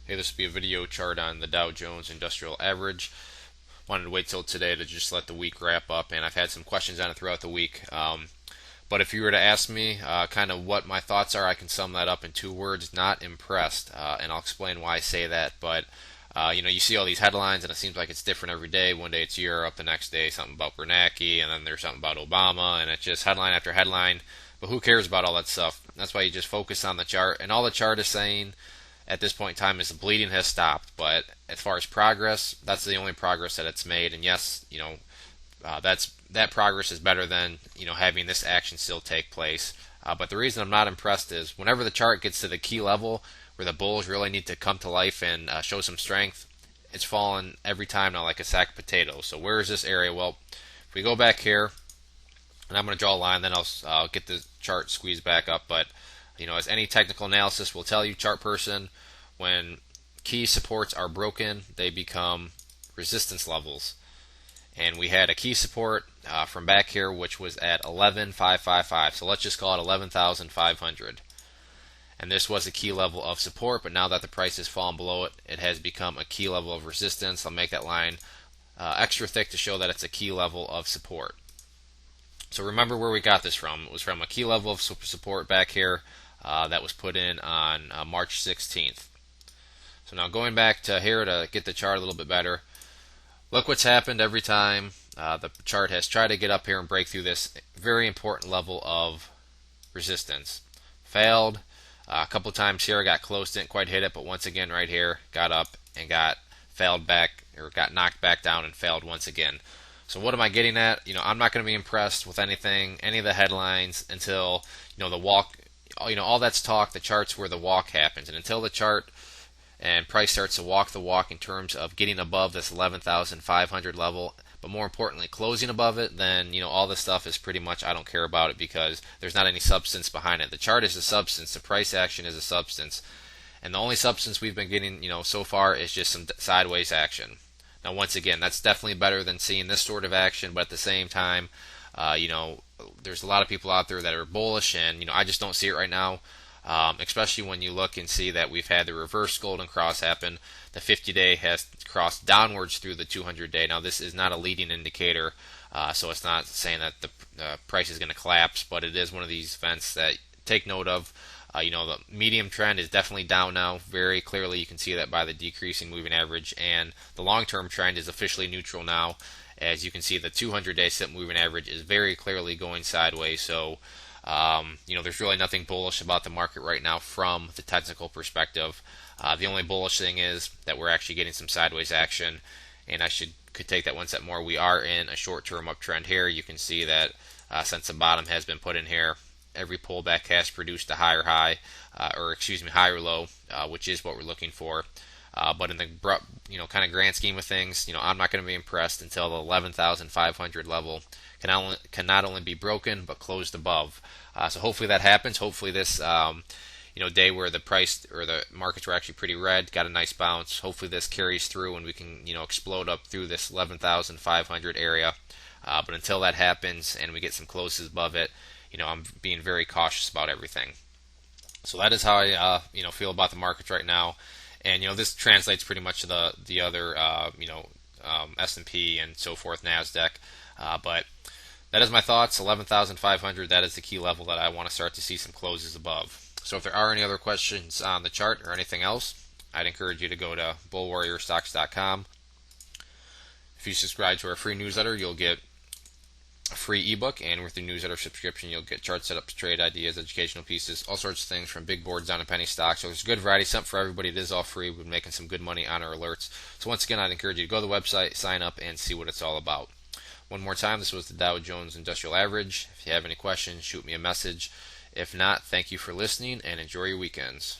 Hey, this will be a video chart on the Dow Jones Industrial Average. Wanted to wait till today to just let the week wrap up, and I've had some questions on it throughout the week. But if you were to ask me kind of what my thoughts are, I can sum that up in two words: not impressed. And I'll explain why I say that. But you see all these headlines, and it seems like it's different every day. One day it's Europe, the next day something about Bernanke, and then there's something about Obama, and it's just headline after headline. But who cares about all that stuff? That's why you just focus on the chart, and all the chart is saying at this point in time is the bleeding has stopped. But as far as progress, that's the only progress that it's made. And yes, that progress is better than having this action still take place. But the reason I'm not impressed is whenever the chart gets to the key level where the bulls really need to come to life and show some strength, it's fallen every time now like a sack of potatoes. So where is this area? Well, if we go back here, and I'm going to draw a line, then I'll get the chart squeezed back up. But as any technical analysis will tell you, chart person, when key supports are broken, they become resistance levels. And we had a key support from back here, which was at 11,555. So let's just call it 11,500. And this was a key level of support, but now that the price has fallen below it, it has become a key level of resistance. I'll make that line extra thick to show that it's a key level of support. So remember where we got this from. It was from a key level of support back here that was put in on March 16th. So now going back to here to get the chart a little bit better, look what's happened every time the chart has tried to get up here and break through this very important level of resistance. Failed. A couple times here, got close, didn't quite hit it, but once again right here, got up and got knocked back down and failed once again. So what am I getting at? I'm not going to be impressed with anything, any of the headlines until the walk. All that's talk. The chart's where the walk happens, and until the chart and price starts to walk the walk in terms of getting above this 11,500 level, but more importantly closing above it, then all this stuff is pretty much I don't care about it because there's not any substance behind it. The chart is a substance, the price action is a substance, and the only substance we've been getting so far is just some sideways action. Now once again, that's definitely better than seeing this sort of action, but at the same time, there's a lot of people out there that are bullish, and I just don't see it right now. Especially when you look and see that we've had the reverse golden cross happen. The 50-day has crossed downwards through the 200-day. Now this is not a leading indicator, so it's not saying that the price is going to collapse, but it is one of these events that take note of. The medium trend is definitely down now. Very clearly you can see that by the decreasing moving average, and the long-term trend is officially neutral now. As you can see, the 200-day simple moving average is very clearly going sideways. So there's really nothing bullish about the market right now from the technical perspective. The only bullish thing is that we're actually getting some sideways action, and could take that one step more. We are in a short-term uptrend here. You can see that since the bottom has been put in here, every pullback has produced a higher high, higher low, which is what we're looking for. But in the kind of grand scheme of things, I'm not going to be impressed until the 11,500 level can not only be broken but closed above. So hopefully that happens. Hopefully this day where the price or the markets were actually pretty red got a nice bounce. Hopefully this carries through and we can explode up through this 11,500 area. But until that happens and we get some closes above it, I'm being very cautious about everything. So that is how I feel about the markets right now. And this translates pretty much to the other S&P and so forth, Nasdaq. But that is my thoughts. 11,500. That is the key level that I want to start to see some closes above. So if there are any other questions on the chart or anything else, I'd encourage you to go to bullwarriorstocks.com. If you subscribe to our free newsletter, you'll get a free ebook, and with your newsletter subscription, you'll get chart setups, trade ideas, educational pieces, all sorts of things from big boards down to penny stocks. So there's a good variety, something for everybody. It is all free. We've been making some good money on our alerts. So once again, I'd encourage you to go to the website, sign up, and see what it's all about. One more time, this was the Dow Jones Industrial Average. If you have any questions, shoot me a message. If not, thank you for listening and enjoy your weekends.